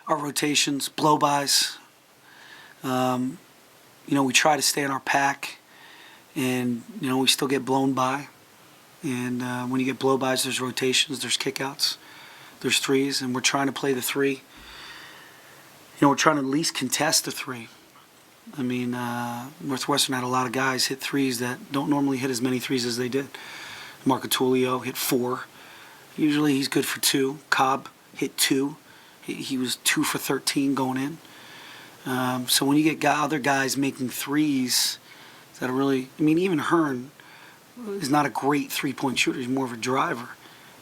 our rotations, blow-bys. We try to stay in our pack, and we still get blown by. And when you get blow-bys, there's rotations, there's kickouts, there's threes, and we're trying to play the three. We're trying to at least contest the three. I mean, Northwestern had a lot of guys hit threes that don't normally hit as many threes as they did. Marco Tullio hit 4. Usually he's good for 2. Cobb hit 2. He was 2 for 13 going in. So when you get other guys making threes that are really, even Hearn is not a great three-point shooter. He's more of a driver.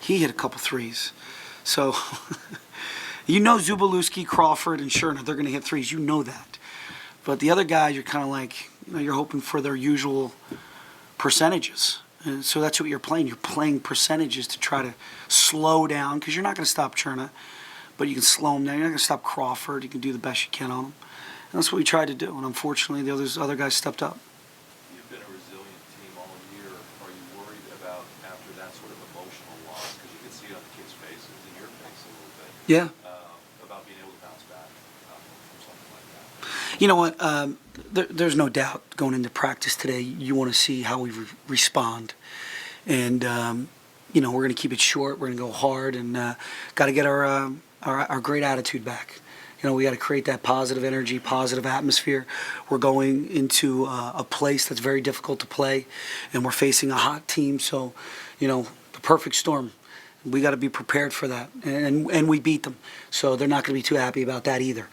He hit a couple threes. So, Zubalewski, Crawford, and Scherner, they're going to hit threes. You know that. But the other guys, you're kind of like, you're hoping for their usual percentages. And so that's what you're playing. You're playing percentages to try to slow down, because you're not going to stop Cherna, but you can slow him down. You're not going to stop Crawford. You can do the best you can on him. And that's what we tried to do. And unfortunately, the other guys stepped up. You've been a resilient team all year. Are you worried about, after that sort of emotional loss, because you can see it on the kids' faces, in your face a little bit, Yeah. About being able to bounce back from something like that? You know what? There's no doubt going into practice today, you want to see how we respond. And, we're going to keep it short. We're going to go hard, and got to get our great attitude back. We got to create that positive energy, positive atmosphere. We're going into a place that's very difficult to play, and we're facing a hot team. So, the perfect storm. We got to be prepared for that, and we beat them. So they're not going to be too happy about that either.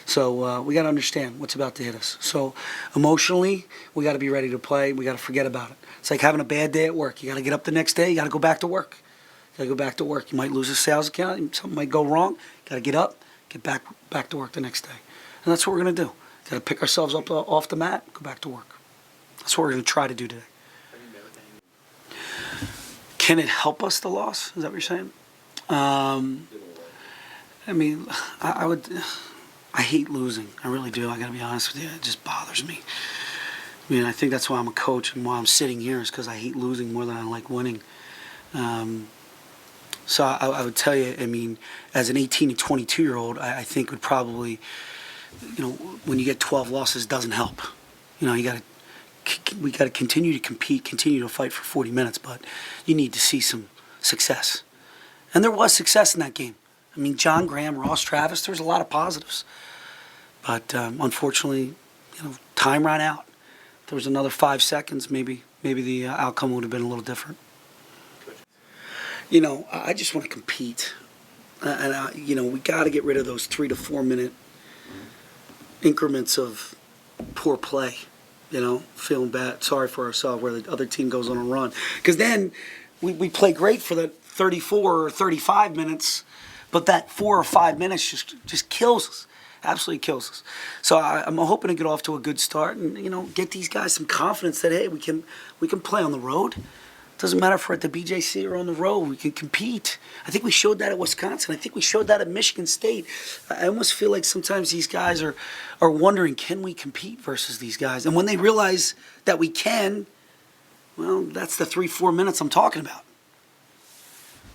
So we got to understand what's about to hit us. So emotionally, we got to be ready to play. We got to forget about it. It's like having a bad day at work. You got to get up the next day. You got to go back to work. You got to go back to work. You might lose a sales account. Something might go wrong. Got to get up, get back to work the next day. And that's what we're going to do. Got to pick ourselves up off the mat, go back to work. That's what we're going to try to do today. Can it help us, the loss? Is that what you're saying? I hate losing. I really do. I got to be honest with you. It just bothers me. I think that's why I'm a coach, and why I'm sitting here is because I hate losing more than I like winning. So I would tell you, as an 18 to 22-year-old, I think would probably, when you get 12 losses, doesn't help. We got to continue to compete, continue to fight for 40 minutes, but you need to see some success. And there was success in that game. John Graham, Ross Travis, there was a lot of positives. But unfortunately, time ran out. If there was another 5 seconds, maybe the outcome would have been a little different. I just want to compete. And we got to get rid of those 3 to 4 minute increments of poor play. Feeling bad, sorry for ourselves where the other team goes on a run. Because then we play great for the 34 or 35 minutes, but that 4 or 5 minutes just kills us. Absolutely kills us. So I'm hoping to get off to a good start and, get these guys some confidence that, hey, we can play on the road. Doesn't matter if we're at the BJC or on the road. We can compete. I think we showed that at Wisconsin. I think we showed that at Michigan State. I almost feel like sometimes these guys are wondering, can we compete versus these guys? And when they realize that we can, well, that's the 3-4 minutes I'm talking about.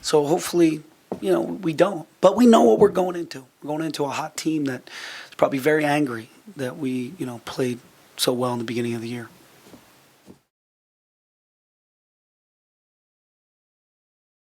So hopefully, we don't. But we know what we're going into. We're going into a hot team that is probably very angry that we, played so well in the beginning of the year.